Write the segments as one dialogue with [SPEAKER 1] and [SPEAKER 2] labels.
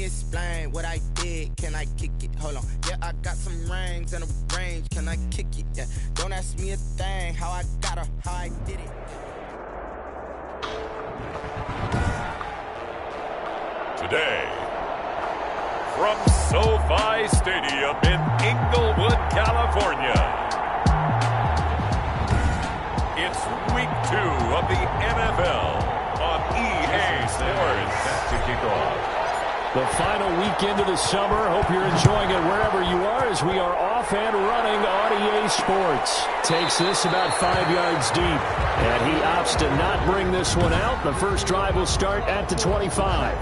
[SPEAKER 1] explain what I did. Can I kick it? Hold on. Yeah, I got some rings and a range. Can I kick it? Yeah. Don't ask me a thing. How I got her, how I did it.
[SPEAKER 2] Today, from SoFi Stadium in Inglewood, California, it's week 2 of the NFL on EA Sports. To kick off
[SPEAKER 3] the final weekend of the summer. Hope you're enjoying it wherever you are as we are off and running on EA Sports. Takes this about 5 yards deep, and he opts to not bring this one out. The first drive will start at the 25.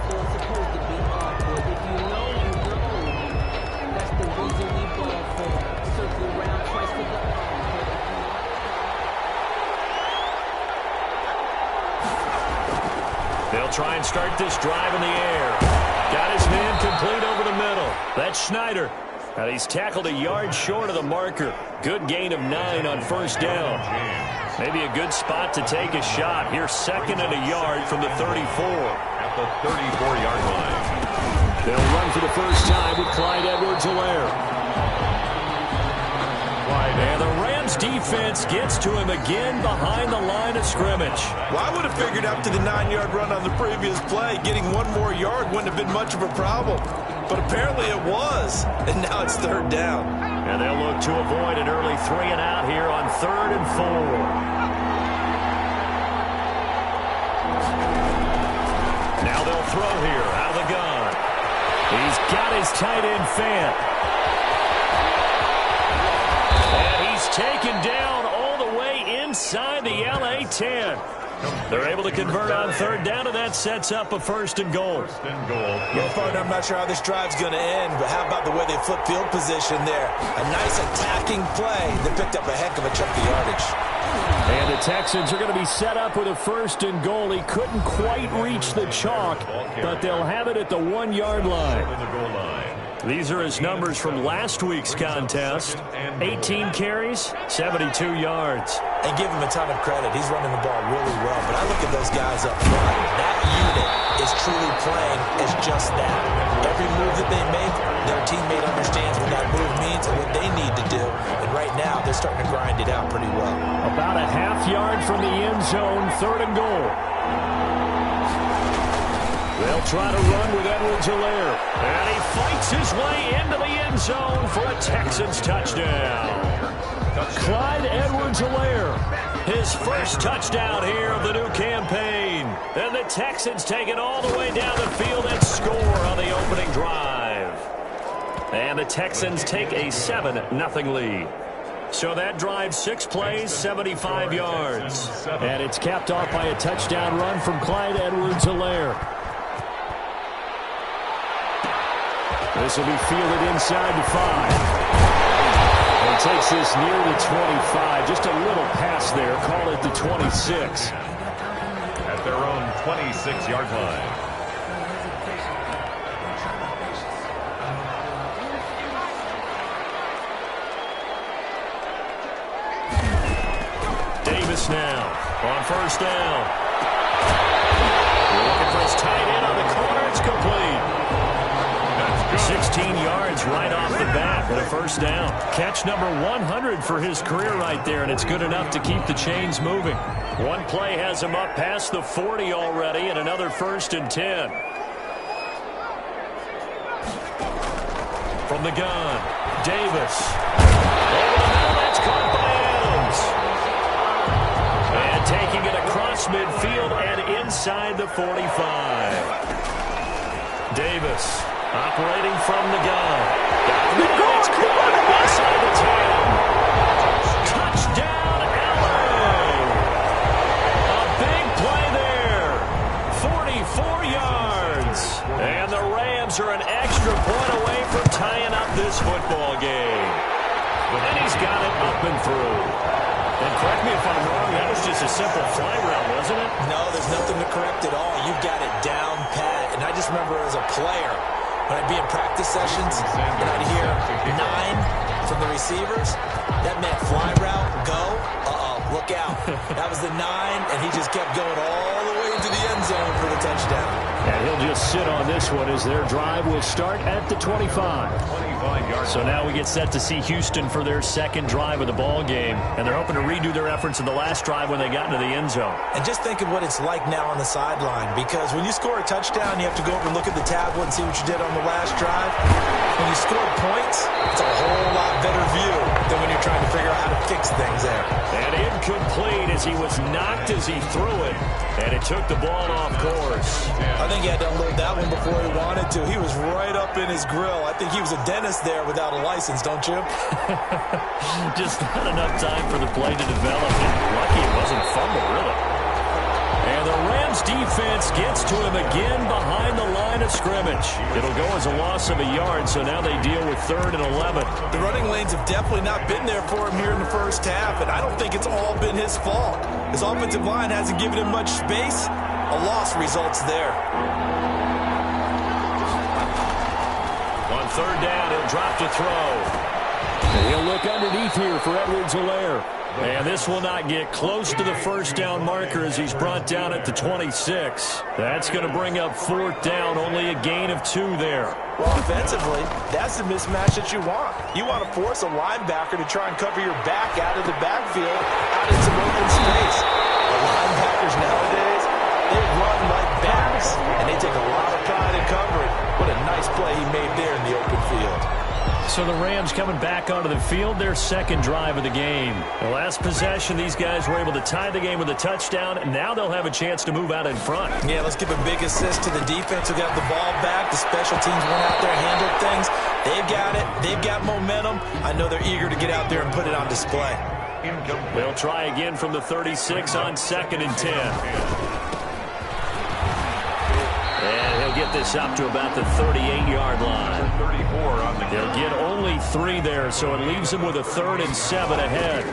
[SPEAKER 3] They'll try and start this drive in the air. Got his man complete over the middle. That's Schneider. And he's tackled a yard short of the marker. Good gain of 9 on first down. Maybe a good spot to take a shot. Here's 2nd and a yard from the 34.
[SPEAKER 2] At the 34-yard line.
[SPEAKER 3] They'll run for the first time with Clyde Edwards-Helaire. And the Rams defense gets to him again behind the line of scrimmage.
[SPEAKER 4] Well, I would have figured after the 9-yard run on the previous play, getting 1 more yard wouldn't have been much of a problem. But apparently it was, and now it's 3rd down.
[SPEAKER 3] And they'll look to avoid an early 3 and out here on 3rd and 4. Now they'll throw here out of the gun. He's got his tight end Fant. Taken down all the way inside the LA 10. They're able to convert on 3rd down, and that sets up a 1st and goal.
[SPEAKER 4] Well, partner, I'm not sure how this drive's going to end, but how about the way they flip field position there? A nice attacking play that picked up a heck of a chunk of yardage.
[SPEAKER 3] And the Texans are going to be set up with a 1st and goal. He couldn't quite reach the chalk, but they'll have it at the 1-yard line. These are his numbers from last week's contest. 18 carries, 72 yards.
[SPEAKER 4] And give him a ton of credit. He's running the ball really well. But I look at those guys up front. That unit is truly playing as just that. Every move that they make, their teammate understands what that move means and what they need to do. And right now, they're starting to grind it out pretty well.
[SPEAKER 3] About a half yard from the end zone, 3rd and goal. They'll try to run with Edwards-Helaire. And he fights his way into the end zone for a Texans touchdown. Clyde Edwards-Helaire, his first touchdown here of the new campaign. And the Texans take it all the way down the field and score on the opening drive. And the Texans take a 7-0 lead. So that drive, 6 plays, 75 yards. And it's capped off by a touchdown run from Clyde Edwards-Helaire. This will be fielded inside the 5. And takes this near the 25. Just a little pass there. Call it the 26.
[SPEAKER 2] At their own 26-yard line.
[SPEAKER 3] Davis now on first down. Looking for his tight end on the corner. It's complete. 16 yards right off the bat with a first down. Catch number 100 for his career right there, and it's good enough to keep the chains moving. One play has him up past the 40 already, and another 1st and 10. From the gun, Davis. Over the middle, that's caught by Adams. And taking it across midfield and inside the 45. Davis. Operating from the gun. It's caught inside the 10. Touchdown, LA. A big play there. 44 yards. And the Rams are an extra point away from tying up this football game. And he's got it up and through. And correct me if I'm wrong, that was just a simple fly route, wasn't it?
[SPEAKER 4] No, there's nothing to correct at all. You've got it down pat. And I just remember as a player, when I'd be in practice sessions and I'd hear 9 from the receivers, that meant fly route, go, look out. That was the 9, and he just kept going all the way into the end zone for the touchdown.
[SPEAKER 3] And he'll just sit on this one as their drive will start at the 25. So now we get set to see Houston for their second drive of the ball game. And they're hoping to redo their efforts in the last drive when they got into the end zone.
[SPEAKER 4] And just think of what it's like now on the sideline, because when you score a touchdown, you have to go over and look at the tablet and see what you did on the last drive. When you score points, it's a whole lot better view than when you're trying to figure out how to fix things there.
[SPEAKER 3] And incomplete as he was knocked as he threw it. And it took the ball off course.
[SPEAKER 4] I think he had to unload that one before he wanted to. He was right up in his grill. I think he was a dentist there without a license, don't you?
[SPEAKER 3] Just not enough time for the play to develop. And lucky it wasn't fumble, really. And the Rams defense gets to him again behind the line of scrimmage. It'll go as a loss of a yard, so now they deal with 3rd and 11.
[SPEAKER 4] The running lanes have definitely not been there for him here in the first half, and I don't think it's all been his fault. His offensive line hasn't given him much space. A loss results there.
[SPEAKER 3] On 3rd down, he'll drop to throw. And he'll look underneath here for Edwards-Helaire. And this will not get close to the first down marker as he's brought down at the 26. That's going to bring up 4th down, only a gain of 2 there.
[SPEAKER 4] Well, offensively, that's the mismatch that you want. You want to force a linebacker to try and cover your back out of the backfield, out in some open space. The linebackers nowadays, they run like backs, and they take a lot of pride in covering. What a nice play he made there in the open field.
[SPEAKER 3] So the Rams coming back onto the field, their second drive of the game. The last possession, these guys were able to tie the game with a touchdown, and now they'll have a chance to move out in front.
[SPEAKER 4] Yeah, let's give a big assist to the defense who got the ball back. The special teams went out there and handled things. They've got it. They've got momentum. I know they're eager to get out there and put it on display.
[SPEAKER 3] They'll try again from the 36 on 2nd and 10. And he'll get this up to about the 38-yard line. They'll get only 3 there, so it leaves them with a 3rd and 7 ahead.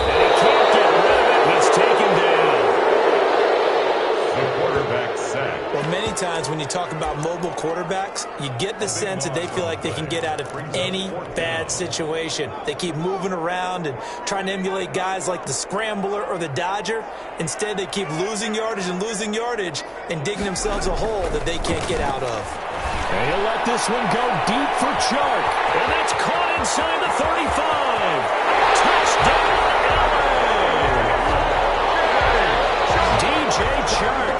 [SPEAKER 3] And he can't get rid of it. He's taken down.
[SPEAKER 2] The quarterback sack.
[SPEAKER 4] Well, many times when you talk about mobile quarterbacks, you get the sense that they feel like they can get out of any bad situation. They keep moving around and trying to emulate guys like the Scrambler or the Dodger. Instead, they keep losing yardage and digging themselves a hole that they can't get out of.
[SPEAKER 3] And he'll let this one go deep for Chark. And that's caught inside the 35. Touchdown, LA! DJ Chark,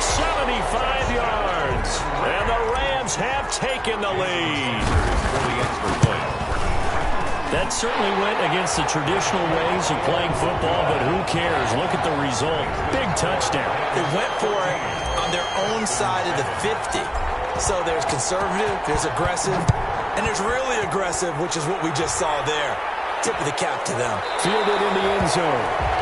[SPEAKER 3] 75 yards. And the Rams have taken the lead. That certainly went against the traditional ways of playing football, but who cares? Look at the result. Big touchdown.
[SPEAKER 4] They went for it on their own side of the 50. So there's conservative, there's aggressive, and there's really aggressive, which is what we just saw there. Tip of the cap to them.
[SPEAKER 3] Fielded in the end zone.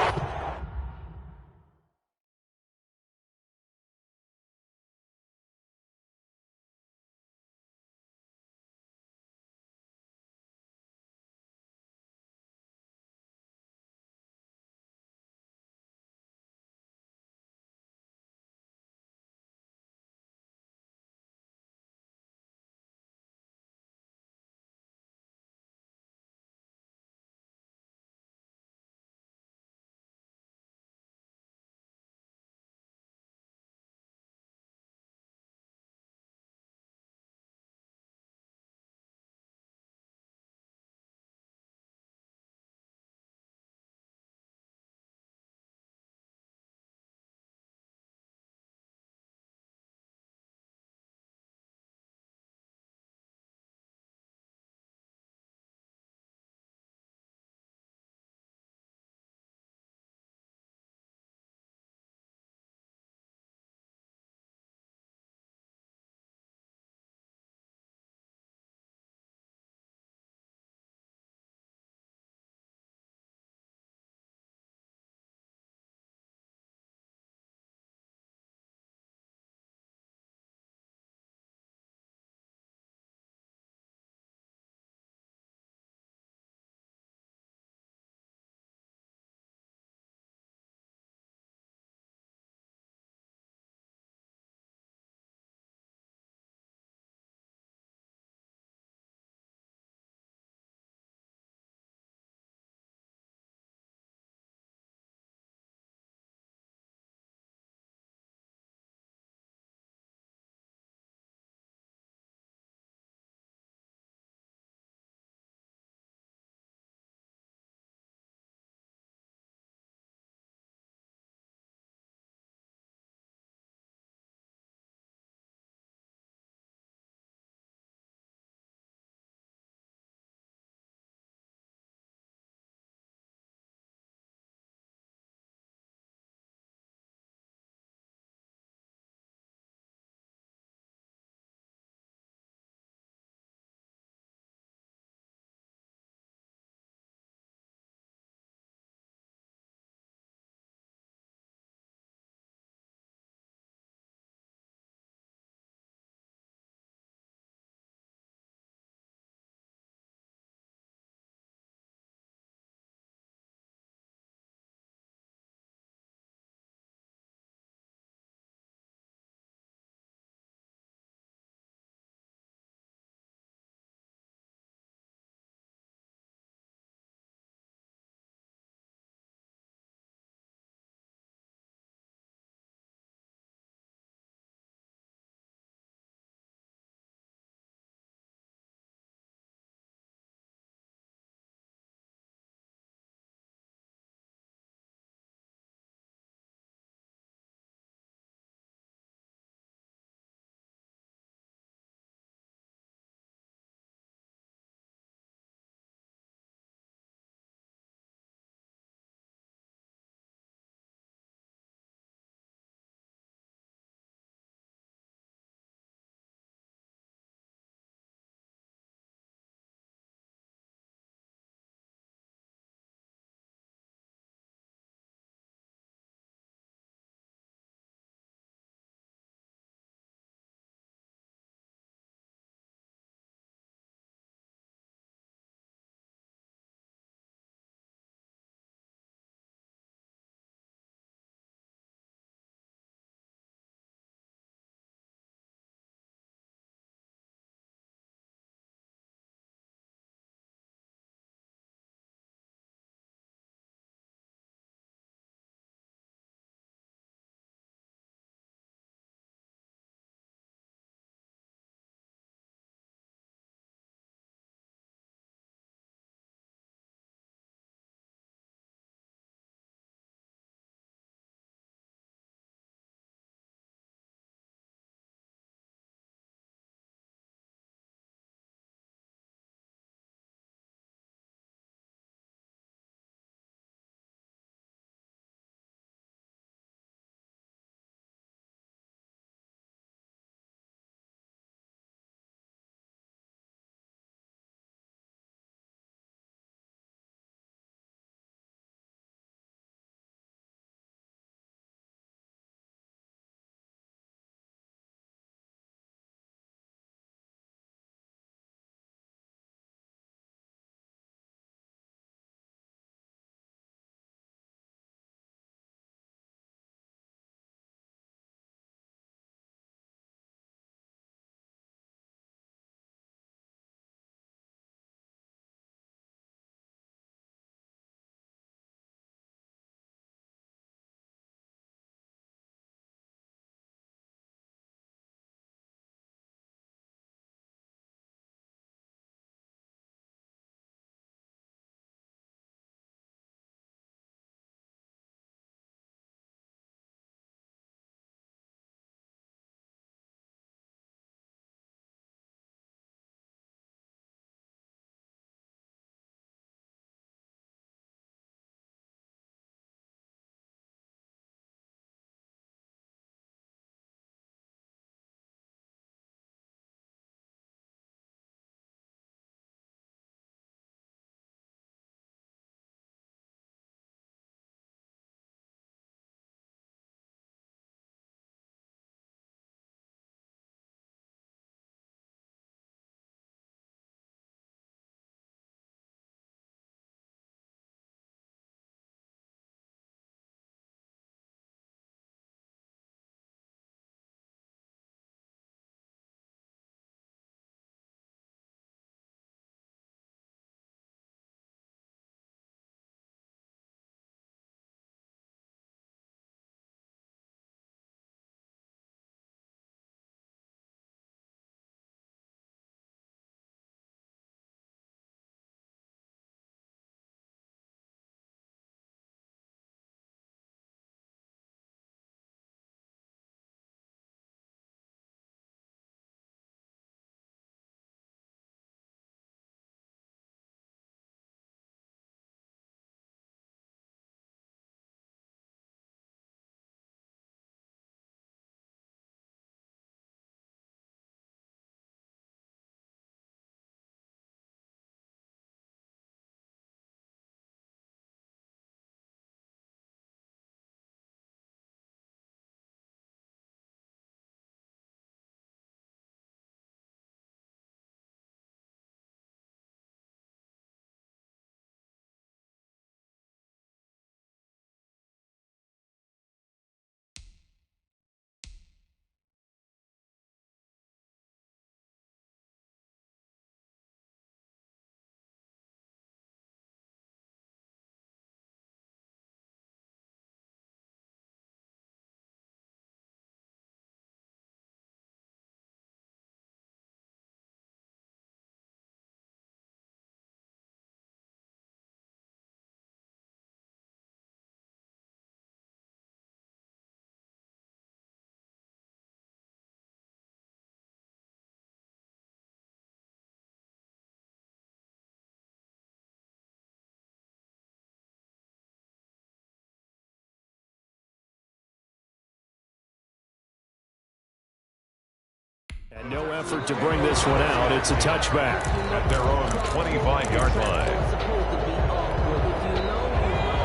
[SPEAKER 3] And no effort to bring this one out. It's a touchback.
[SPEAKER 2] At their own 25-yard line.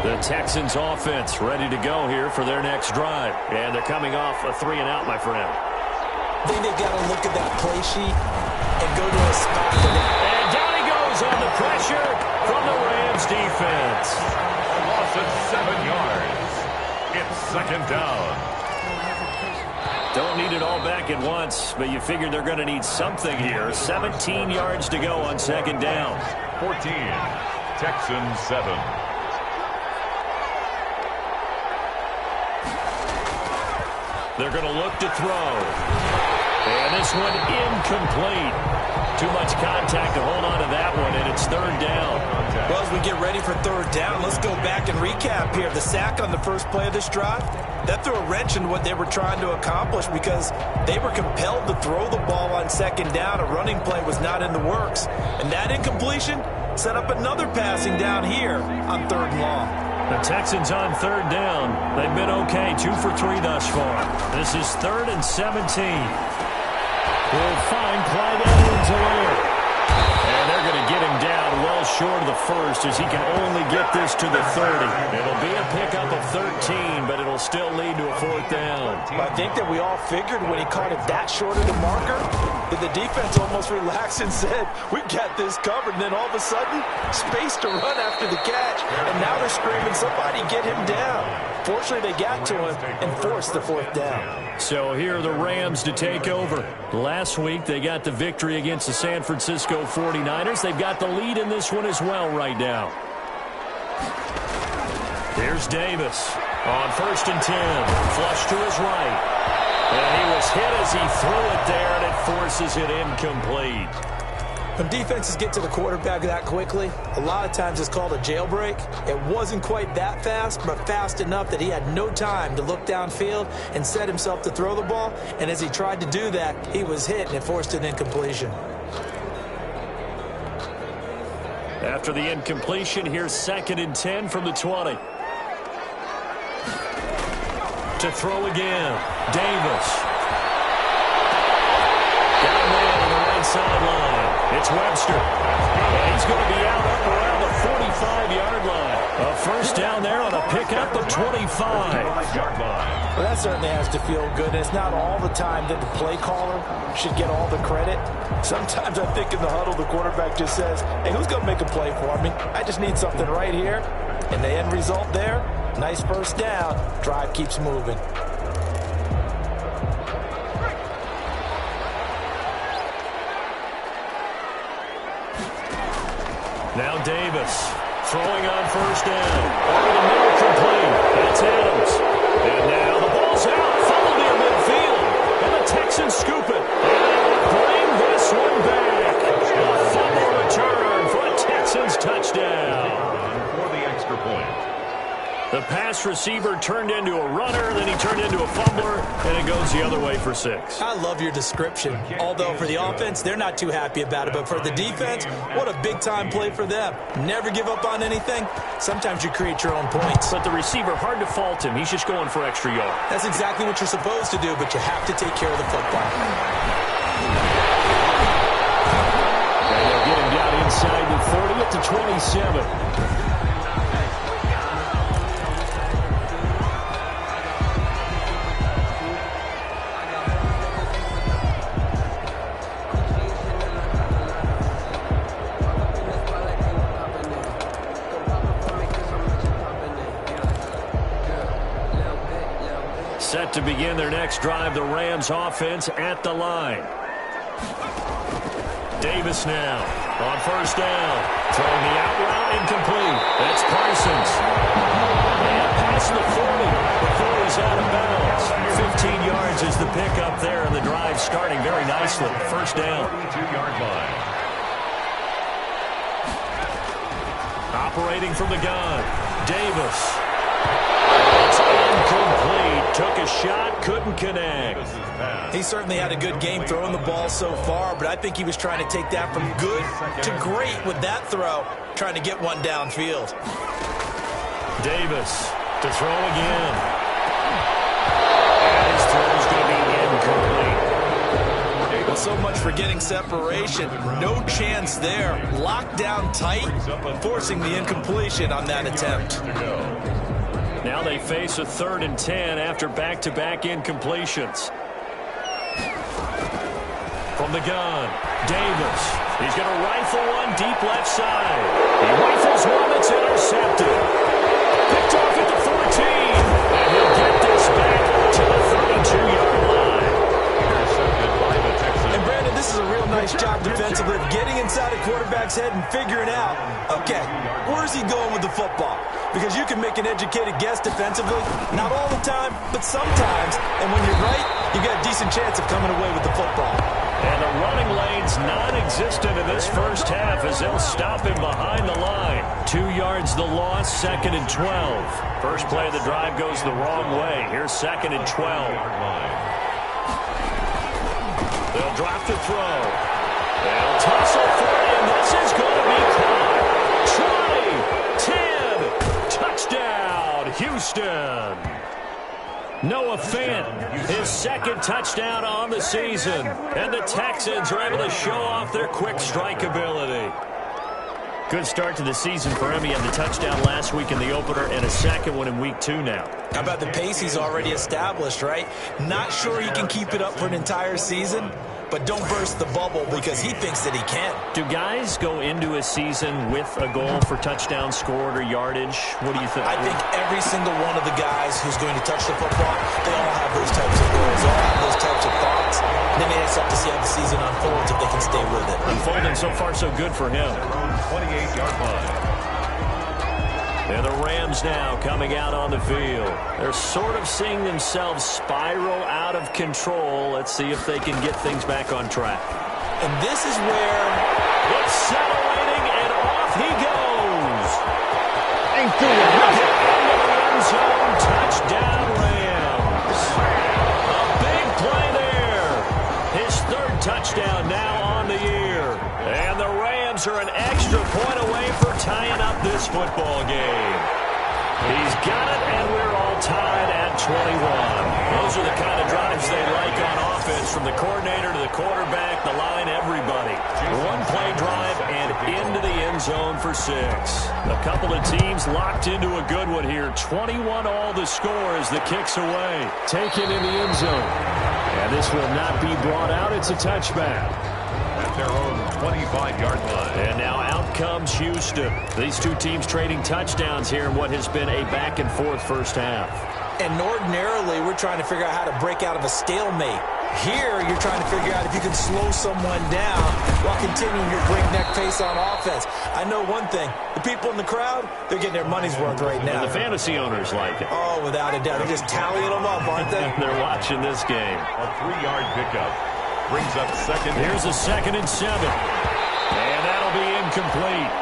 [SPEAKER 3] The Texans offense ready to go here for their next drive. And they're coming off a 3-and-out, my friend.
[SPEAKER 4] I think they've got to look at that play sheet and go to a spot for them.
[SPEAKER 3] And down he goes on the pressure from the Rams defense.
[SPEAKER 2] A loss of 7 yards. It's second down.
[SPEAKER 3] Don't need it all back at once, but you figure they're going to need something here. 17 yards to go on second down.
[SPEAKER 2] 14. Texans 7.
[SPEAKER 3] They're going to look to throw. And this one incomplete. Too much contact to hold on to that one, and it's third down.
[SPEAKER 4] Well, as we get ready for third down, let's go back and recap here. The sack on the first play of this drive, that threw a wrench into what they were trying to accomplish because they were compelled to throw the ball on second down. A running play was not in the works. And that incompletion set up another passing down here on third and long.
[SPEAKER 3] The Texans on third down. They've been okay, 2 for 3 thus far. This is 3rd and 17. We'll find Clyde Edwards-Helaire. And they're going to get him down well short of the first as he can only get this to the 30. It'll be a pickup of 13, but it'll still lead to a 4th down.
[SPEAKER 4] I think that we all figured when he caught it that short of the marker that the defense almost relaxed and said, we got this covered. And then all of a sudden, space to run after the catch. And now they're screaming, somebody get him down. Fortunately, they got to him and forced the 4th down.
[SPEAKER 3] So here are the Rams to take over. Last week, they got the victory against the San Francisco 49ers. They've got the lead in this one as well right now. Here's Davis on 1st and 10. Flush to his right. And he was hit as he threw it there, and it forces it incomplete.
[SPEAKER 4] When defenses get to the quarterback that quickly, a lot of times it's called a jailbreak. It wasn't quite that fast, but fast enough that he had no time to look downfield and set himself to throw the ball. And as he tried to do that, he was hit, and it forced an incompletion.
[SPEAKER 3] After the incompletion, here's 2nd and 10 from the 20. To throw again, Davis. Got a man on the right sideline. It's Webster. And he's going to be out up around the 45-yard line. A first down there on a pickup of 25.
[SPEAKER 4] Well, that certainly has to feel good. It's not all the time that the play caller should get all the credit. Sometimes I think in the huddle, the quarterback just says, hey, who's going to make a play for me? I just need something right here. And the end result there, nice first down. Drive keeps moving.
[SPEAKER 3] Now Davis throwing on first down. Over the middle, complete. That's Adams. And now the ball's out. Fumbled near midfield. And the Texans scoop it. And bring this one back. A fumble return for a Texans touchdown.
[SPEAKER 2] For the extra point.
[SPEAKER 3] The pass receiver turned into a runner, then he turned into a fumbler, and it goes the other way for 6.
[SPEAKER 4] I love your description. Although for the offense, they're not too happy about it. But for the defense, what a big-time play for them. Never give up on anything. Sometimes you create your own points.
[SPEAKER 3] But the receiver, hard to fault him. He's just going for extra yards.
[SPEAKER 4] That's exactly what you're supposed to do, but you have to take care of the football.
[SPEAKER 3] And they'll get him down inside the 30 at the 27. Set to begin their next drive, the Rams offense at the line. Davis now on first down. Throwing the out route, incomplete. That's Parsons. And past the 40 before he's out of bounds. 15 yards is the pickup there, and the drive starting very nicely. First down.
[SPEAKER 2] 32-yard line.
[SPEAKER 3] Operating from the gun, Davis. It's incomplete. Took a shot, couldn't connect.
[SPEAKER 4] He certainly had a good game throwing the ball so far, but I think he was trying to take that from good to great with that throw, trying to get one downfield.
[SPEAKER 3] Davis to throw again. And his throw is going to be incomplete.
[SPEAKER 4] Well, so much for getting separation. No chance there. Locked down tight, forcing the incompletion on that attempt.
[SPEAKER 3] Now they face a 3rd and 10 after back-to-back incompletions. From the gun, Davis. He's going to rifle one deep left side. He rifles one that's intercepted. Picked off at the 14. And he'll get this back to the 32-yard line.
[SPEAKER 2] Intercepted by the Texans.
[SPEAKER 4] And Brandon, this is a real nice job defensively of getting inside a quarterback's head and figuring out, okay, where's he going with the football? Because you can make an educated guess defensively, not all the time, but sometimes. And when you're right, you got a decent chance of coming away with the football.
[SPEAKER 3] And the running lane's non-existent in this first half as they'll stop him behind the line. 2 yards the loss, 2nd and 12. First play of the drive goes the wrong way. Here's 2nd and 12. They'll drop the throw. They'll tussle for it, and this is going to be caught. 20, 10, touchdown, Houston. Noah Fant, his 2nd touchdown on the season. And the Texans are able to show off their quick strike ability. Good start to the season for him. He had the touchdown last week in the opener and a 2nd one in week 2 now.
[SPEAKER 4] How about the pace he's already established, right? Not sure he can keep it up for an entire season, but don't burst the bubble because he thinks that he can.
[SPEAKER 3] Do guys go into a season with a goal for touchdown scored or yardage? What do you think?
[SPEAKER 4] I think every single one of the guys who's going to touch the football, they all have those types of goals. They all have those types of thoughts. And then they just have to see how the season unfolds if they can stay with it.
[SPEAKER 3] Unfolding so far so good for him.
[SPEAKER 2] 28-yard line.
[SPEAKER 3] And the Rams now coming out on the field. They're sort of seeing themselves spiral out of control. Let's see if they can get things back on track.
[SPEAKER 4] And this is where
[SPEAKER 3] accelerating, and off he goes. Into the end zone, touchdown Rams. A big play there. His 3rd touchdown now on the year. And the Rams are an extra point away for tying up this football game. He's got it, and we're all tied at 21. Those are the kind of drives they like on offense, from the coordinator to the quarterback, the line, everybody. One-play drive and into the end zone for 6. A couple of teams locked into a good one here. 21 all the score as the kick's away. Taken in the end zone. And this will not be brought out. It's a touchback.
[SPEAKER 2] At their own 25-yard line.
[SPEAKER 3] And now out comes Houston. These two teams trading touchdowns here in what has been a back-and-forth first half.
[SPEAKER 4] And ordinarily, we're trying to figure out how to break out of a stalemate. Here, you're trying to figure out if you can slow someone down while continuing your breakneck pace on offense. I know one thing. The people in the crowd, they're getting their money's worth right now.
[SPEAKER 3] And the fantasy owners like it.
[SPEAKER 4] Oh, without a doubt. They're just tallying them up, aren't they?
[SPEAKER 3] They're watching this game.
[SPEAKER 2] A 3-yard pickup. Brings up 2nd.
[SPEAKER 3] Here's a 2nd and 7. And that'll be incomplete.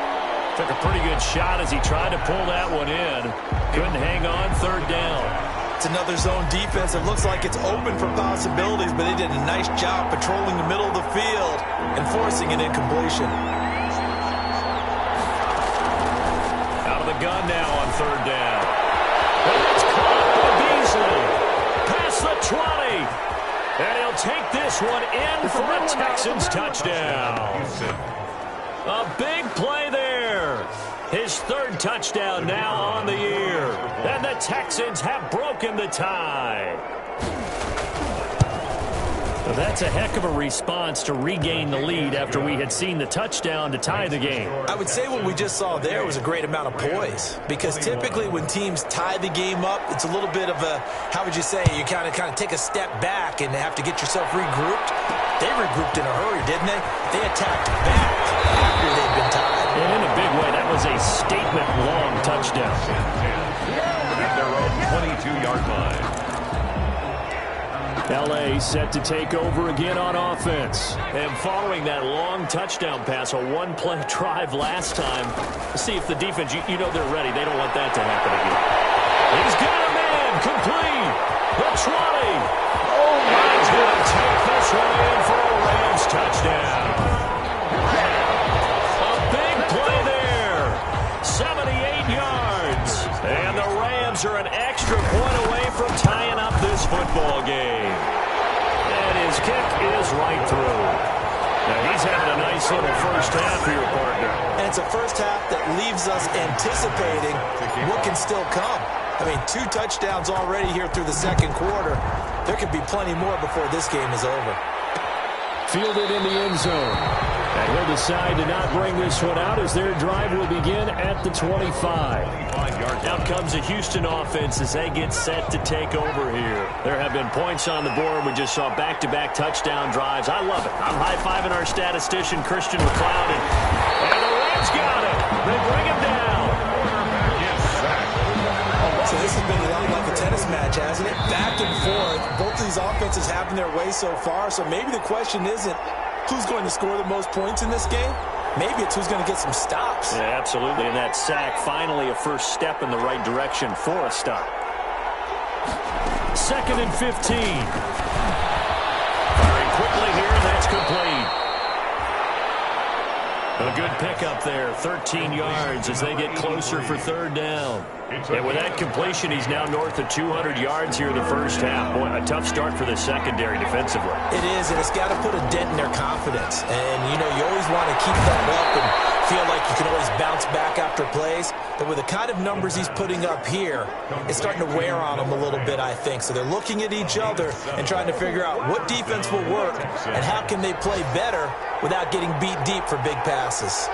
[SPEAKER 3] Took a pretty good shot as he tried to pull that one in. Couldn't hang on. 3rd down.
[SPEAKER 4] It's another zone defense. It looks like it's open for possibilities, but they did a nice job patrolling the middle of the field and forcing an incompletion.
[SPEAKER 3] Out of the gun now on 3rd down. And it's caught by Beasley. Past the 20. And he'll take this one in for a Texans touchdown. A big play there. His 3rd touchdown now on the year. And the Texans have broken the tie. Well, that's a heck of a response to regain the lead after we had seen the touchdown to tie the game.
[SPEAKER 4] I would say what we just saw there was a great amount of poise, because typically when teams tie the game up, it's a little bit of a, how would you say, you kind of take a step back and have to get yourself regrouped. They regrouped in a hurry, didn't they? They attacked back after they'd been tied.
[SPEAKER 3] And in a big way, that was a statement-long touchdown.
[SPEAKER 2] At their own 22-yard line.
[SPEAKER 3] L.A. set to take over again on offense. And following that long touchdown pass, a one-play drive last time, see if the defense, you know they're ready. They don't want that to happen again. He's got a man, complete. The 20. Oh, my. He's going to take this one in for a Rams touchdown. A big play there. 78 yards. And the Rams are an extra point away from tying up this football game. And his kick is right through. Now he's having a nice little first half here, partner.
[SPEAKER 4] And it's a first half that leaves us anticipating what can still come. I mean, 2 touchdowns already here through the second quarter. There could be plenty more before this game is over.
[SPEAKER 3] Fielded in the end zone. And he'll decide to not bring this one out as their drive will begin at the 25. Now comes the Houston offense as they get set to take over here. There have been points on the board. We just saw back-to-back touchdown drives. I love it. I'm high-fiving our statistician, Christian McLeod. And the Rams got it. They bring him down.
[SPEAKER 4] So this has been a lot like a tennis match, hasn't it? Back and forth. Both of these offenses having their way so far. So maybe the question isn't who's going to score the most points in this game. Maybe it's who's going to get some stops.
[SPEAKER 3] Yeah, absolutely. And that sack, finally a first step in the right direction for a stop. 2nd and 15. Firing quickly here, and that's complete. A good pickup there, 13 yards as they get closer for 3rd down. And with that completion, he's now north of 200 yards here in the first half. Boy, a tough start for the secondary defensively.
[SPEAKER 4] It is, and it's got to put a dent in their confidence. And, you know, you always want to keep that up and feel like you can always bounce back after plays. But with the kind of numbers he's putting up here, it's starting to wear on them a little bit, I think. So they're looking at each other and trying to figure out what defense will work and how can they play better without getting beat deep for big passes.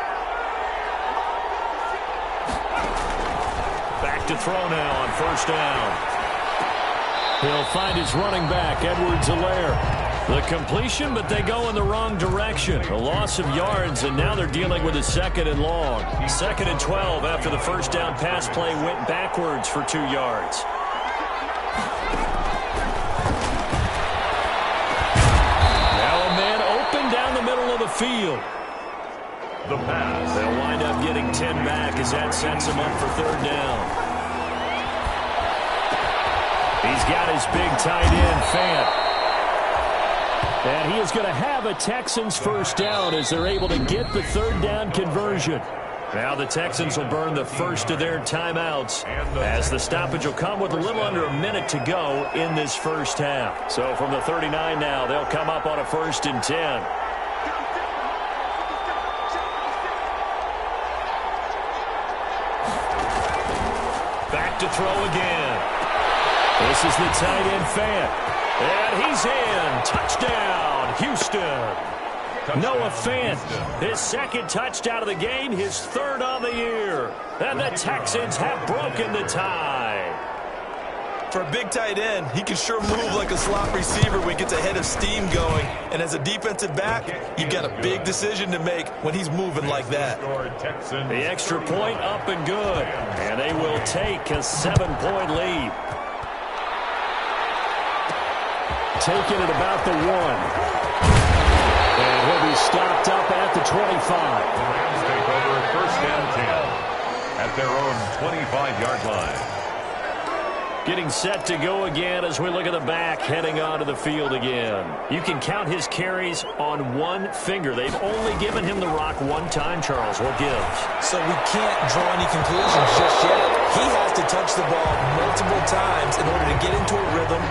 [SPEAKER 3] Back to throw now on 1st down. He'll find his running back, Edwards-Helaire. The completion, but they go in the wrong direction. A loss of yards, and now they're dealing with a 2nd and long. 2nd and 12 after the first down pass play went backwards for 2 yards. Now a man open down the middle of the field.
[SPEAKER 2] The pass.
[SPEAKER 3] They'll wind up getting 10 back as that sets him up for 3rd down. He's got his big tight end, Fant. And he is going to have a Texans first down as they're able to get the 3rd down conversion. Now the Texans will burn the first of their timeouts as the stoppage will come with a little under a minute to go in this first half. So from the 39 now, they'll come up on a 1st and 10. Back to throw again. This is the tight end, Fant. And he's in. Touchdown, Houston. Noah Fant, his 2nd touchdown of the game, his 3rd on the year. And the Texans have broken the tie.
[SPEAKER 4] For a big tight end, he can sure move like a slot receiver when he gets a head of steam going. And as a defensive back, you've got a big decision to make when he's moving like that.
[SPEAKER 3] The extra point up and good. And they will take a 7-point lead. Taken at about the 1. And he'll be stopped up at the 25.
[SPEAKER 2] The Rams take over 1st and 10 at their own 25-yard line.
[SPEAKER 3] Getting set to go again as we look at the back heading onto the field again. You can count his carries on 1 finger. They've only given him the rock 1 time, Charles. What gives?
[SPEAKER 4] So we can't draw any conclusions just yet. He has to touch the ball multiple times in order to get into a rhythm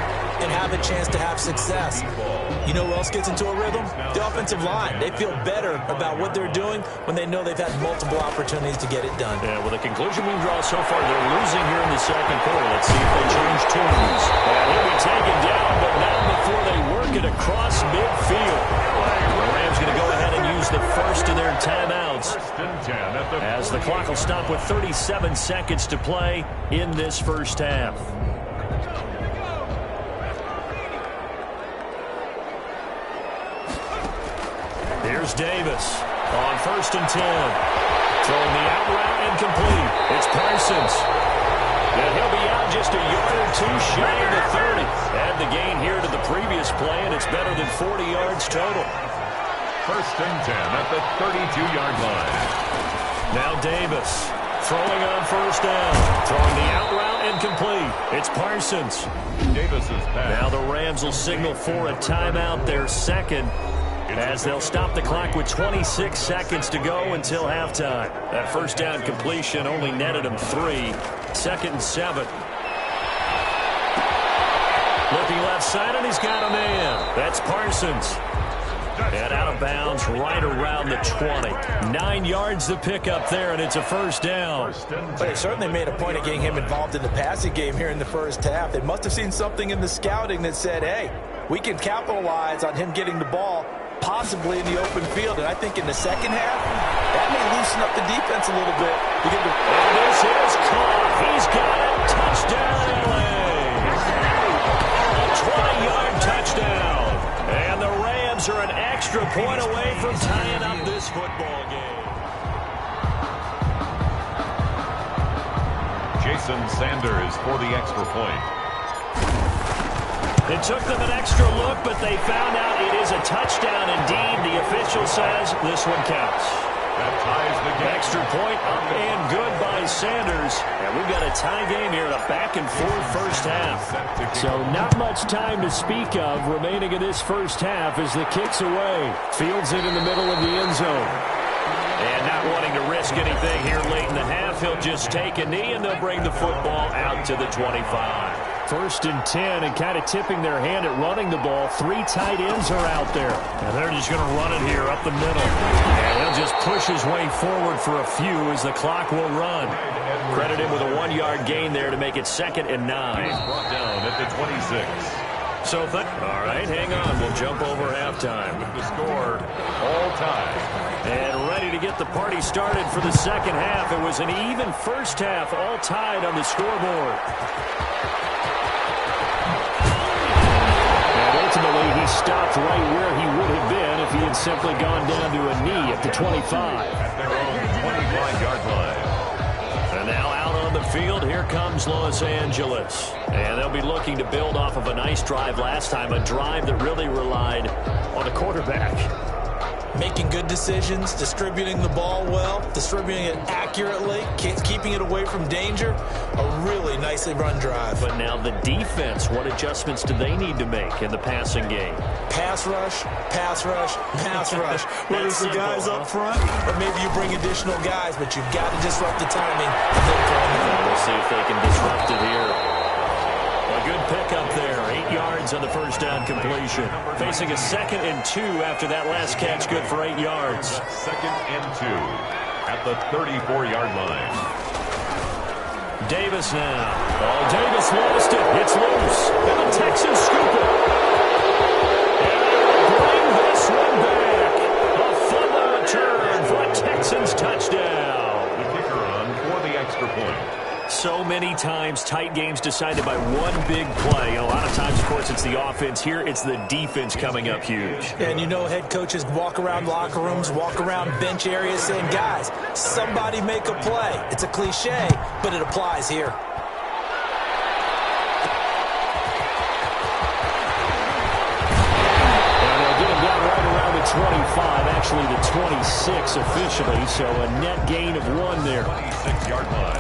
[SPEAKER 4] and have a chance to have success. You know who else gets into a rhythm? The offensive line. They feel better about what they're doing when they know they've had multiple opportunities to get it done.
[SPEAKER 3] Yeah, well, the conclusion we draw so far, they're losing here in the second quarter. Let's see if they change tunes. And he'll be taken down, but not before they work it across midfield. The Rams going to go ahead and use the first of their timeouts as the clock will stop with 37 seconds to play in this first half. Here's Davis on 1st and 10. Throwing the out route incomplete. It's Parsons. And he'll be out just a yard or 2 shy of the 30. Add the gain here to the previous play, and it's better than 40 yards total.
[SPEAKER 2] 1st and 10 at the 32-yard line.
[SPEAKER 3] Now Davis throwing on 1st down. Throwing the out route incomplete. It's Parsons.
[SPEAKER 2] Davis's pass.
[SPEAKER 3] Now the Rams will signal for a timeout, their 2nd. As they'll stop the clock with 26 seconds to go until halftime. That 1st down completion only netted him 3. 2nd and 7. Looking left side, and he's got a man. That's Parsons. And out of bounds right around the 20. 9 yards to pick up there, and it's a first down.
[SPEAKER 4] But they certainly made a point of getting him involved in the passing game here in the first half. They must have seen something in the scouting that said, hey, we can capitalize on him getting the ball possibly in the open field. And I think in the second half, that may loosen up the defense a little bit.
[SPEAKER 3] And this is caught. He's got it. Touchdown, LA. A 20-yard touchdown. And the Rams are an extra point away from tying up this football game.
[SPEAKER 2] Jason Sanders for the extra point.
[SPEAKER 3] It took them an extra look, but they found out it is a touchdown indeed. The official says this one counts.
[SPEAKER 2] That ties the game.
[SPEAKER 3] Extra point up and good by Sanders. And we've got a tie game here in a back-and-forth first half. So not much time to speak of remaining in this first half as the kick's away. Fields it in the middle of the end zone. And not wanting to risk anything here late in the half, he'll just take a knee and they'll bring the football out to the 25. 1st and 10, and kind of tipping their hand at running the ball. 3 tight ends are out there. And they're just going to run it here up the middle. And he'll just push his way forward for a few as the clock will run. Credit him with a 1-yard gain there to make it 2nd and 9.
[SPEAKER 2] He's brought down at the 26.
[SPEAKER 3] So, all right, hang on. We'll jump over halftime.
[SPEAKER 2] With the score, all time.
[SPEAKER 3] And ready to get the party started for the second half. It was an even first half, all tied on the scoreboard. Ultimately, he stopped right where he would have been if he had simply gone down to a knee at the 25.
[SPEAKER 2] At their own 25-yard line.
[SPEAKER 3] And now out on the field, here comes Los Angeles. And they'll be looking to build off of a nice drive last time, a drive that really relied on the quarterback.
[SPEAKER 4] Making good decisions, distributing the ball well, distributing it accurately, keeping it away from danger. A really nicely run drive.
[SPEAKER 3] But now the defense, what adjustments do they need to make in the passing game?
[SPEAKER 4] Pass rush, pass rush, pass rush. Whether it's the guys up front, or maybe you bring additional guys, but you've got to disrupt the timing.
[SPEAKER 3] We'll see if they can disrupt it here. A good pickup there. 8 yards on the first down completion. Facing a 2nd and 2 after that last catch. Good for 8 yards.
[SPEAKER 2] 2nd and 2 at the 34-yard line.
[SPEAKER 3] Davis now. Oh, Davis lost it. It's loose. And the Texans scoop it. And they bring this one back. A fumble return for a Texans touchdown.
[SPEAKER 2] The kicker on for the extra point.
[SPEAKER 3] So many times, tight games decided by one big play. A lot of times, of course, it's the offense. Here, it's the defense coming up huge.
[SPEAKER 4] And you know, head coaches walk around locker rooms, walk around bench areas saying, guys, somebody make a play. It's a cliche, but it applies here.
[SPEAKER 3] And they'll get him down right around the 25, actually the 26 officially, so a net gain of 1 there.
[SPEAKER 2] 26-yard line.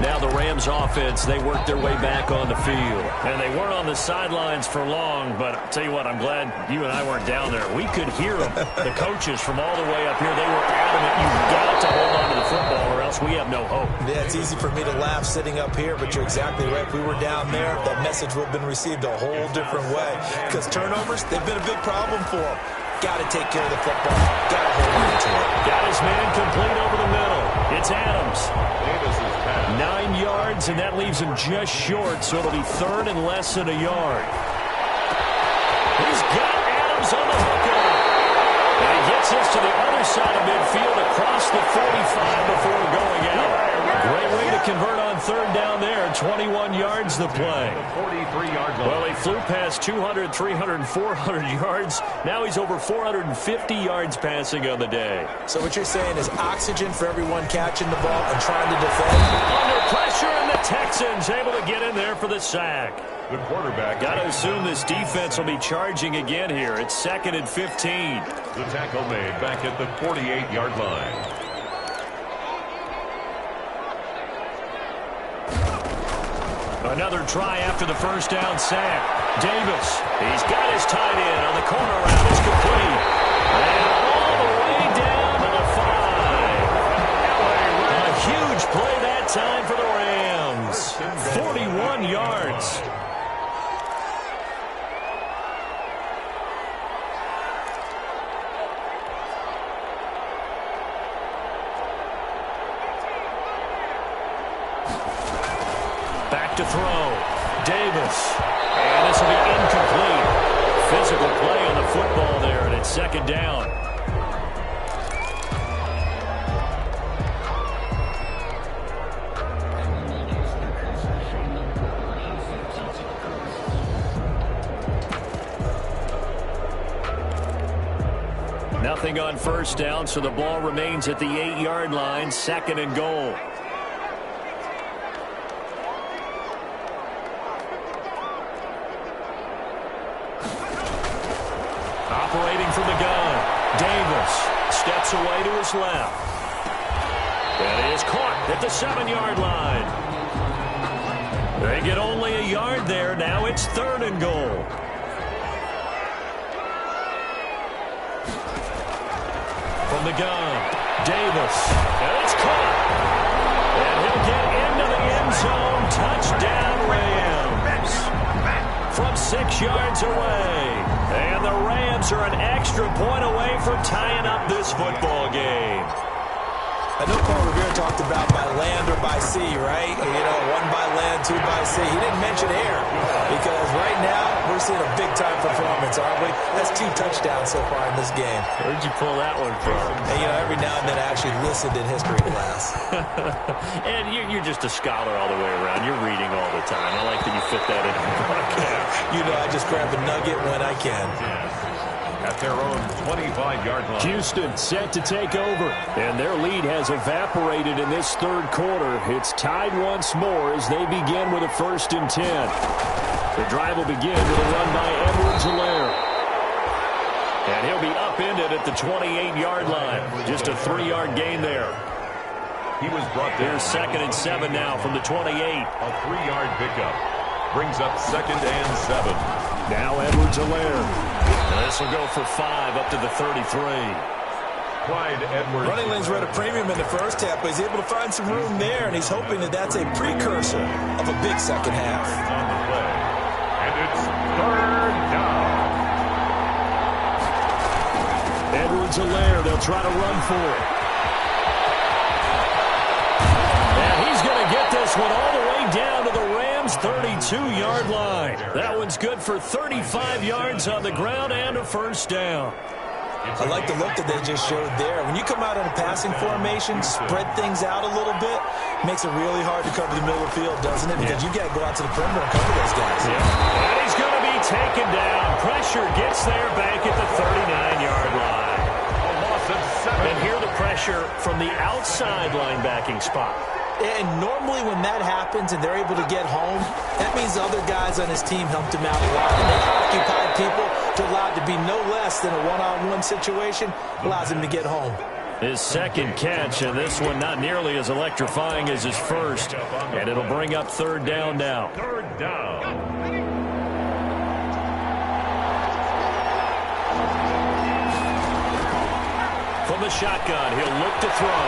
[SPEAKER 3] Now the Rams offense, they worked their way back on the field. And they weren't on the sidelines for long, but I'll tell you what, I'm glad you and I weren't down there. We could hear them. The coaches from all the way up here, they were adamant, you've got to hold on to the football or else we have no hope.
[SPEAKER 4] Yeah, it's easy for me to laugh sitting up here, but you're exactly right. If we were down there, that message would have been received a whole different way. Because turnovers, they've been a big problem for them. Got to take care of the football. Got to hold on to it.
[SPEAKER 3] Got his man complete over the middle. It's Adams.
[SPEAKER 2] Davis is passed.
[SPEAKER 3] 9 yards, and that leaves him just short, so it'll be 3rd and less than a yard. He's got Adams on the hooker. And he gets us to the other side of midfield across the 45 before going out. Great way to convert on 3rd down there. 21 yards to play.
[SPEAKER 2] 43-yard line.
[SPEAKER 3] Well, he flew past 200, 300, 400 yards. Now he's over 450 yards passing on the day.
[SPEAKER 4] So what you're saying is oxygen for everyone catching the ball and trying to defend.
[SPEAKER 3] Under pressure, and the Texans able to get in there for the sack.
[SPEAKER 2] The quarterback.
[SPEAKER 3] Got to assume this defense will be charging again here. It's 2nd and 15.
[SPEAKER 2] The tackle made back at the 48-yard line.
[SPEAKER 3] Another try after the first down sack. Davis, he's got his tight end on the corner route. It's complete. And all the way down to the 5. A huge play that time for the Rams. 41 yards. to throw. Davis. And this will be incomplete. Physical play on the football there, and it's second down. Nothing on first down, so the ball remains at the 8-yard line, second and goal. Operating from the gun, Davis steps away to his left. And he is caught at the 7-yard line. They get only a yard there. Now it's third and goal. From the gun, Davis, and it's caught. And he'll get into the end zone. Touchdown, Rams. From 6 yards away. And the Rams are an extra point away from tying up this football game.
[SPEAKER 4] I know Paul Revere talked about by land or by sea, right? You know, 1 by land, 2 by sea. He didn't mention air because right now we're seeing a big-time performance, aren't we? That's 2 touchdowns so far in this game.
[SPEAKER 3] Where'd you pull that one from?
[SPEAKER 4] And, you know, every now and then I actually listened in history class.
[SPEAKER 3] And you're just a scholar all the way around. You're reading all the time. I like that you fit that in the broadcast.
[SPEAKER 4] You know, I just grab a nugget when I can.
[SPEAKER 2] At their own 25-yard line.
[SPEAKER 3] Houston set to take over, and their lead has evaporated in this third quarter. It's tied once more as they begin with a 1st and 10. The drive will begin with a run by Edwards-Helaire. And he'll be upended at the 28-yard line. Just a 3-yard gain there.
[SPEAKER 2] He was brought down.
[SPEAKER 3] Here's 2nd and 7 now from the 28.
[SPEAKER 2] A 3-yard pickup. Brings up 2nd and 7.
[SPEAKER 3] Now Edwards-Helaire. This will go for 5 up to the 33.
[SPEAKER 2] Clyde Edwards.
[SPEAKER 4] Running lanes were at a premium in the first half, but he's able to find some room there, and he's hoping that that's a precursor of a big second half.
[SPEAKER 2] On the play. And it's 3rd down.
[SPEAKER 3] Edwards-Helaire, they'll try to run for it. And he's going to get this one all the way down to the Rams' 32-yard line. That one's good for 35 yards on the ground and a 1st down.
[SPEAKER 4] I like the look that they just showed there. When you come out in a passing formation, spread things out a little bit, makes it really hard to cover the middle of the field, doesn't it? Because you got to go out to the perimeter and cover those guys.
[SPEAKER 3] Yeah. And he's going to be taken down. Pressure gets there back at the 39-yard line.
[SPEAKER 2] A loss of 7.
[SPEAKER 3] And here the pressure from the outside linebacking spot.
[SPEAKER 4] And normally when that happens and they're able to get home, that means the other guys on his team helped him out a lot. And they occupied people to allow it to be no less than a one-on-one situation, allows him to get home.
[SPEAKER 3] His 2nd catch, and this one not nearly as electrifying as his first. And it'll bring up 3rd down now.
[SPEAKER 2] 3rd down.
[SPEAKER 3] From the shotgun, he'll look to throw.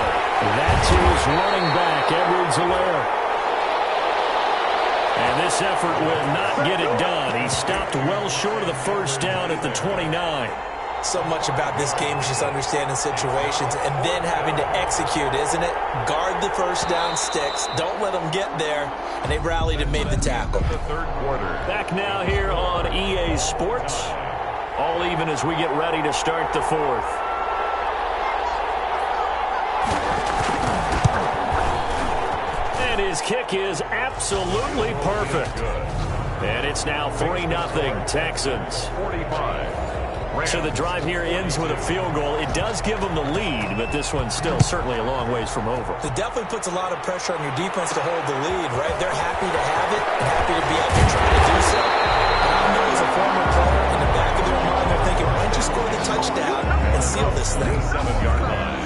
[SPEAKER 3] That's his running back, Edwards-Helaire. And this effort will not get it done. He stopped well short of the 1st down at the 29.
[SPEAKER 4] So much about this game is just understanding situations and then having to execute, isn't it? Guard the 1st down sticks. Don't let them get there. And they rallied and made the tackle.
[SPEAKER 2] The 3rd quarter.
[SPEAKER 3] Back now here on EA Sports. All even as we get ready to start the 4th. And his kick is absolutely perfect. And it's now 3-0 Texans.
[SPEAKER 2] 45.
[SPEAKER 3] So the drive here ends with a field goal. It does give them the lead, but this one's still certainly a long ways from over.
[SPEAKER 4] It definitely puts a lot of pressure on your defense to hold the lead, right? They're happy to have it and happy to be out there trying to do so. But I know as a former player, in the back of their mind, they're thinking, why don't you score the touchdown and seal this thing?
[SPEAKER 2] 7-yard line.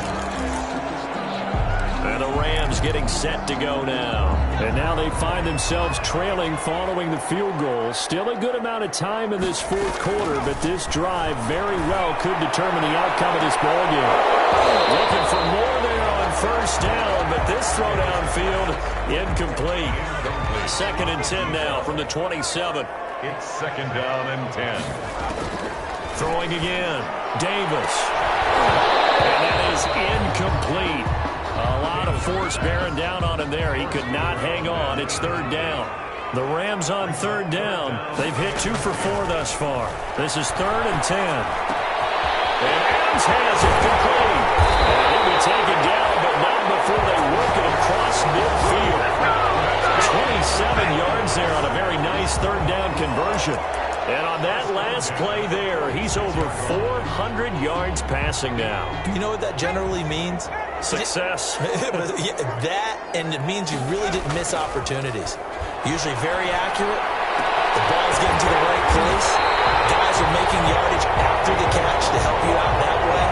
[SPEAKER 3] And the Rams getting set to go now. And now they find themselves trailing following the field goal. Still a good amount of time in this 4th quarter, but this drive very well could determine the outcome of this ballgame. Looking for more there on 1st down, but this throw downfield incomplete. 2nd and 10 now from the 27.
[SPEAKER 2] It's 2nd down and 10.
[SPEAKER 3] Throwing again. Davis. And that is incomplete. A lot of force bearing down on him there. He could not hang on. It's 3rd down. The Rams on third down. They've hit 2 for 4 thus far. This is 3rd and 10. And Adams has it complete. And he'll be taken down, but not before they work it across midfield. 27 yards there on a very nice third down conversion. And on that last play there, he's over 400 yards passing now.
[SPEAKER 4] You know what that generally means?
[SPEAKER 3] Success.
[SPEAKER 4] That, and it means you really didn't miss opportunities. Usually very accurate. The ball's getting to the right place. Guys are making yardage after the catch to help you out that way.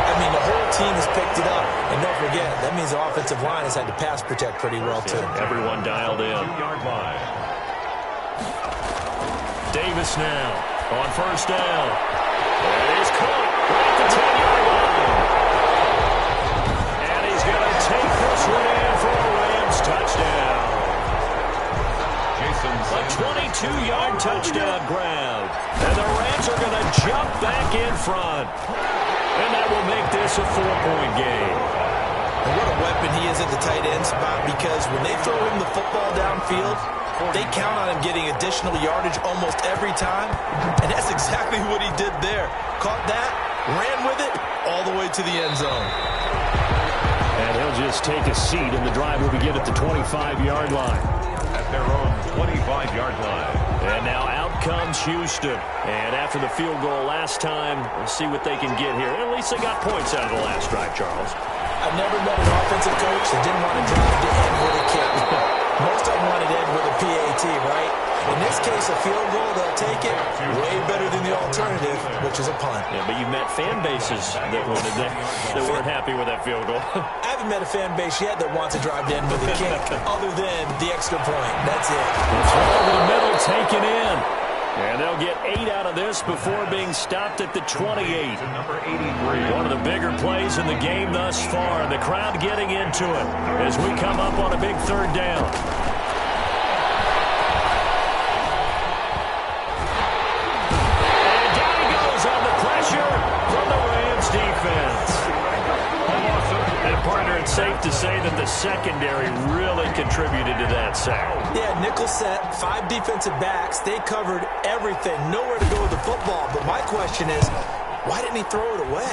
[SPEAKER 4] I mean, the whole team has picked it up. And don't forget, that means the offensive line has had to pass protect pretty well, too.
[SPEAKER 3] Everyone dialed in. Davis now on first down. And he's caught right at the 10-yard line. And he's going to take this one in for a Rams touchdown. A 22-yard touchdown grab. And the Rams are going to jump back in front. And that will make this a 4-point game.
[SPEAKER 4] And what a weapon he is at the tight end spot, because when they throw him the football downfield, they count on him getting additional yardage almost every time. And that's exactly what he did there. Caught that, ran with it, all the way to the end zone.
[SPEAKER 3] And he'll just take a seat, and the drive will begin at the 25-yard line.
[SPEAKER 2] At their own 25-yard line.
[SPEAKER 3] And now out comes Houston. And after the field goal last time, we'll see what they can get here. At least they got points out of the last drive, Charles.
[SPEAKER 4] I've never met an offensive coach that didn't want to drive to end with a kick. Most of them wanted to end with a PAT, right? In this case, a field goal, they'll take it. Way better than the alternative, which is a punt.
[SPEAKER 3] Yeah, but you've met fan bases that weren't happy with that field goal.
[SPEAKER 4] I haven't met a fan base yet that wants to drive to end with a kick, other than the extra point. That's it.
[SPEAKER 3] It's over the middle, taken in. And they'll get 8 out of this before being stopped at the 28.
[SPEAKER 2] Number 83.
[SPEAKER 3] One of the bigger plays in the game thus far. And the crowd getting into it as we come up on a big third down. And down he goes on the pressure from the Rams defense. And partner, it's safe to say that the secondary really contributed to that sack.
[SPEAKER 4] Yeah, nickel set, 5 defensive backs. They covered everything. Nowhere to go with the football. But my question is, why didn't he throw it away?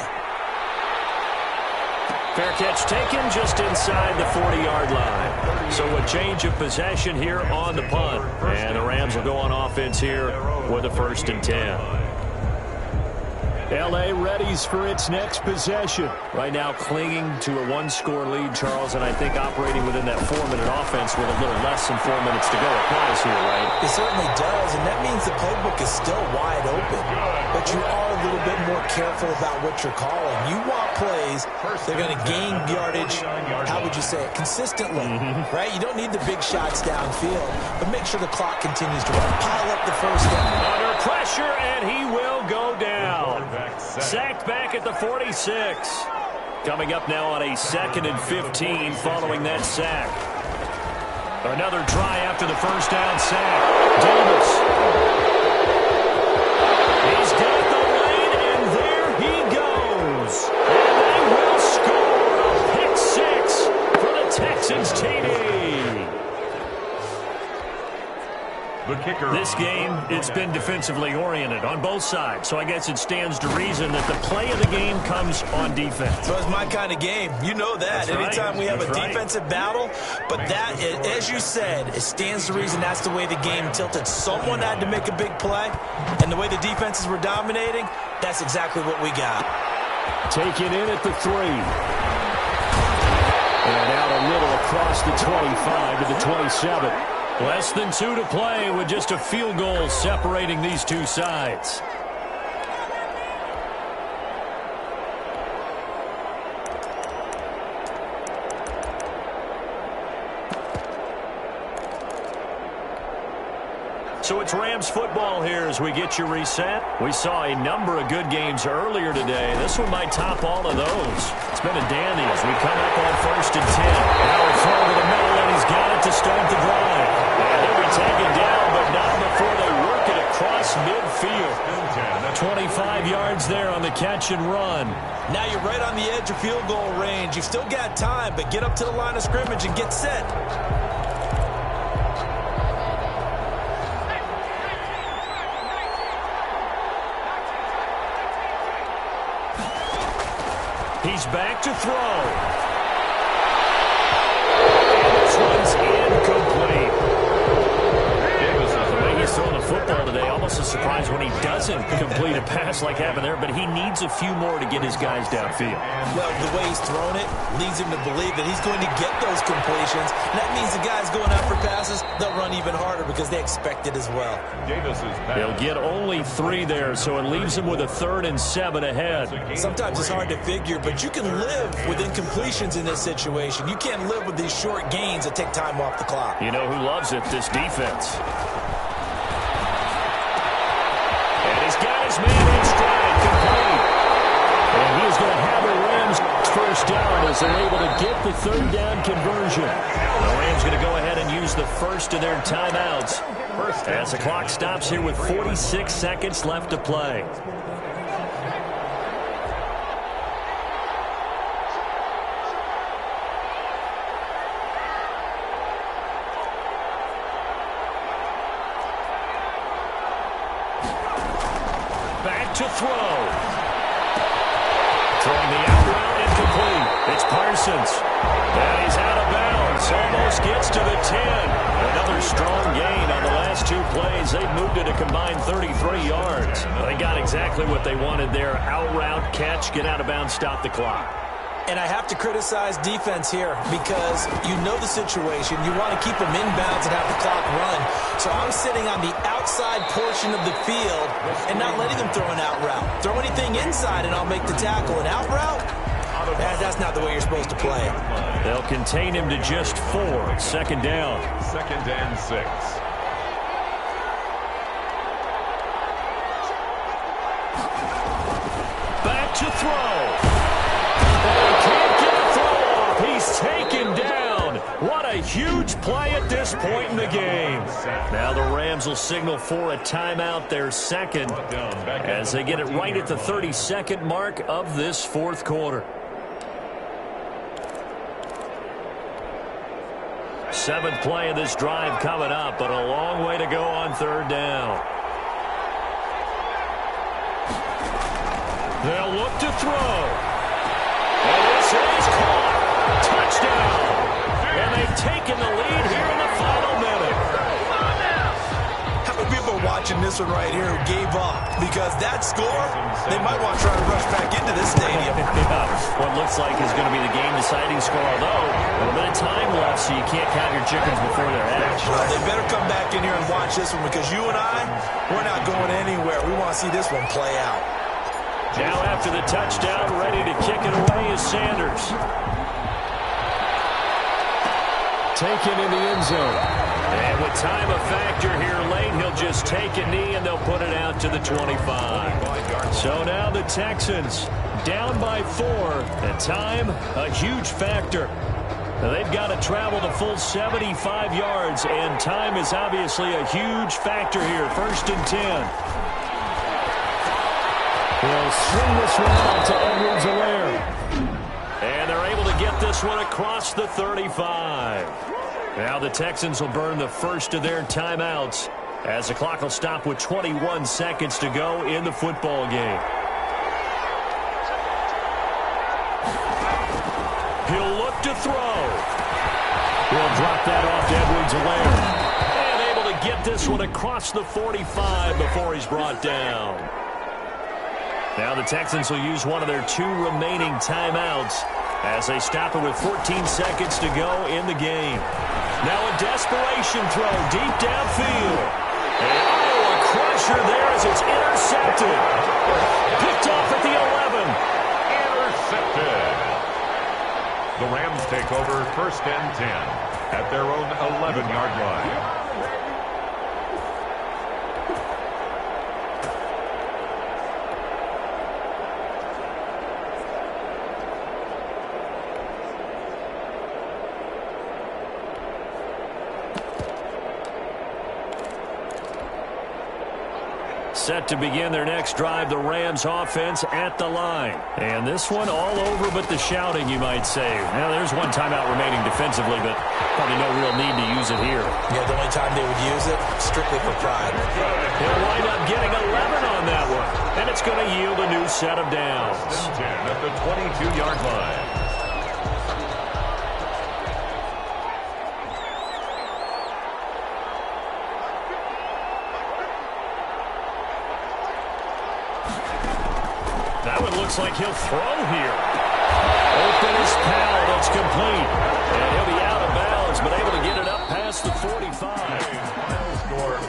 [SPEAKER 3] Fair catch taken just inside the 40-yard line. So a change of possession here on the punt. And the Rams will go on offense here with a 1st and 10. L.A. readies for its next possession. Right now clinging to a 1-score lead, Charles, and I think operating within that 4-minute offense with a little less than 4 minutes to go applies here, right?
[SPEAKER 4] It certainly does, and that means the playbook is still wide open. But you are a little bit more careful about what you're calling. You want plays that are going to gain yardage, how would you say it, consistently, right? You don't need the big shots downfield, but make sure the clock continues to run. Pile up the first down.
[SPEAKER 3] Under pressure, and he will go down. Sacked back at the 46. Coming up now on a 2nd and 15 following that sack. Another try after the first down sack. Davis. He's got the lane, and there he goes. And they will score a pick 6 for the Texans TD.
[SPEAKER 2] The kicker.
[SPEAKER 3] This game, it's been defensively oriented on both sides, so I guess it stands to reason that the play of the game comes on defense.
[SPEAKER 4] So it's my kind of game. You know that.
[SPEAKER 3] That's right.
[SPEAKER 4] Anytime we have a
[SPEAKER 3] That's right.
[SPEAKER 4] defensive battle, but that, as you said, it stands to reason that's the way the game tilted. Someone had to make a big play, and the way the defenses were dominating, that's exactly what we got.
[SPEAKER 3] Taken in at the 3. And out a little across the 25 to the 27. Less than 2 to play with just a field goal separating these two sides. So it's Rams football here as we get you reset. We saw a number of good games earlier today. This one might top all of those. It's been a dandy as we come up on 1st and 10. Now a throw to the middle, and he's got it to start the drive. And he'll be taken down, but not before they work it across midfield. 25 yards there on the catch and run.
[SPEAKER 4] Now you're right on the edge of field goal range. You've still got time, but get up to the line of scrimmage and get set.
[SPEAKER 3] He's back to throw. And this one's incomplete. The way he's throwing the football today, almost a surprise when he doesn't complete a pass like happened there, but he needs a few more to get his guys downfield.
[SPEAKER 4] Well, the way he's thrown it leads him to believe that he's going to get those completions. And that means the guys going out for passes, they'll run even harder because they expect it as well.
[SPEAKER 3] They'll get only 3 there, so it leaves him with a 3rd and 7 ahead.
[SPEAKER 4] Sometimes it's hard to figure, but you can live with incompletions in this situation. You can't live with these short gains that take time off the clock.
[SPEAKER 3] You know who loves it? This defense. And he's got his man in stride, complete. And he's going to have the Rams first down as they're able to get the 3rd down conversion. The Rams going to go ahead and use the first of their timeouts as the clock stops here with 46 seconds left to play. Back to throw. Throwing the out route, incomplete. It's Parsons. And he's out of bounds. Almost gets to the 10. Another strong gain on the last 2 plays. They've moved it a combined 33 yards. They got exactly what they wanted there. Out route, catch, get out of bounds, stop the clock.
[SPEAKER 4] And I have to criticize defense here because you know the situation. You want to keep them inbounds and have the clock run. So I'm sitting on the outside portion of the field and not letting them throw an out route. Throw anything inside and I'll make the tackle. An out route? That's not the way you're supposed to play.
[SPEAKER 3] They'll contain him to just 4. 2nd down.
[SPEAKER 2] 2nd and 6.
[SPEAKER 3] Back to throw. Can't get a throw off. He's taken down. What a huge play at this point in the game. Now the Rams will signal for a timeout, their 2nd, as they get it right at the 32nd mark of this 4th quarter. 7th play of this drive coming up, but a long way to go on 3rd down. They'll look to throw. And this is caught. Touchdown. And they've taken the lead here in the final minute.
[SPEAKER 4] How many people are watching this one right here who gave up? Because that score, they might want to try to rush back into this stadium.
[SPEAKER 3] Yeah, what looks like is going to be the game-deciding score, although a little bit of time left, so you can't count your chickens before they're hatched.
[SPEAKER 4] Well, they better come back in here and watch this one because you and I, we're not going anywhere. We want to see this one play out.
[SPEAKER 3] Now after the touchdown, ready to kick it away is Sanders. Taken in the end zone. And with time a factor here late, he'll just take a knee and they'll put it out to the 25. So now the Texans down by 4. And time, a huge factor. They've got to travel the full 75 yards, and time is obviously a huge factor here. 1st and 10. They'll swing this one out to Edwards-Helaire. And they're able to get this one across the 35. Now the Texans will burn the first of their timeouts as the clock will stop with 21 seconds to go in the football game. He'll look to throw. He'll drop that off to Edwards-Helaire. And able to get this one across the 45 before he's brought down. Now the Texans will use one of their 2 remaining timeouts as they stop it with 14 seconds to go in the game. Now a desperation throw deep downfield. And a crusher there as it's intercepted. Picked off at the 11.
[SPEAKER 2] Intercepted. The Rams take over 1st and 10 at their own 11-yard line.
[SPEAKER 3] Set to begin their next drive, the Rams offense at the line. And this one all over but the shouting, you might say. Now, there's one timeout remaining defensively, but probably no real need to use it here.
[SPEAKER 4] Yeah, the only time they would use it, strictly for pride.
[SPEAKER 3] He'll wind up getting 11 on that one, and it's going to yield a new set of downs.
[SPEAKER 2] 10 at the 22-yard line.
[SPEAKER 3] That one looks like he'll throw here. Open is Powell. That's complete. And he'll be out of bounds, but able to get it up past the 45.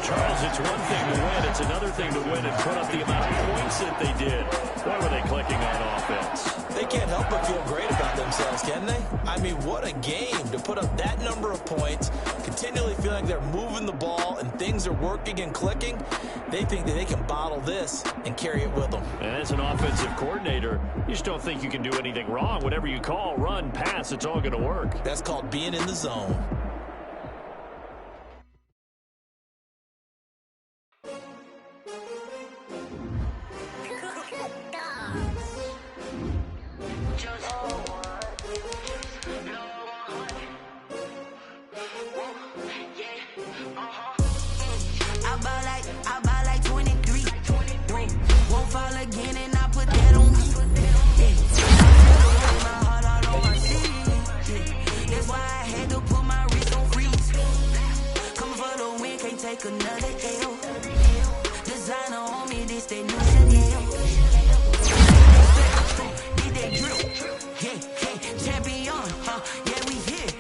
[SPEAKER 3] Charles, it's one thing to win. It's another thing to win and put up the amount of points that they did. Boy, were they clicking on offense.
[SPEAKER 4] They can't help but feel great about themselves, can they? I mean, what a game to put up that number of points, continually feeling they're moving the ball and things are working and clicking. They think that they can bottle this and carry it with them.
[SPEAKER 3] And as an offensive coordinator, you just don't think you can do anything wrong. Whatever you call, run, pass, it's all going to work.
[SPEAKER 4] That's called being in the zone.
[SPEAKER 5] I buy like 23. Won't fall again and I put that on me. My heart all on my city. That's why I had to put my wrist on freeze. Coming for the win, can't take another L. Designer on me, this that new Chanel. Did that drill? Yeah, champion, yeah, we here.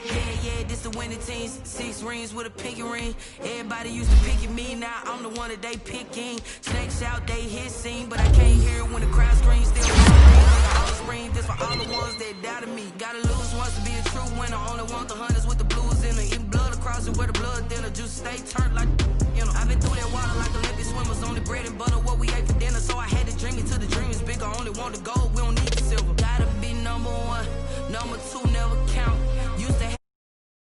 [SPEAKER 5] Yeah, this the winning teams. 6 rings with a pinky ring. Everybody used to pick at me, now I'm the one that they picking. Snakes out, they hit scene, but I can't hear it when the crowd screams. Still all the scream, this for all the ones that doubted me. Gotta lose once to be a true winner. Only want the hunters with the blues in it. Eating blood across it where the blood thinner. Juice stay turned like, you know. I've been through that water like Olympic swimmers. Only bread and butter, what we ate for dinner. So I had to dream it till the dream is bigger. Only want the gold, we don't need the silver. Gotta be number 1, number 2 never count. Used to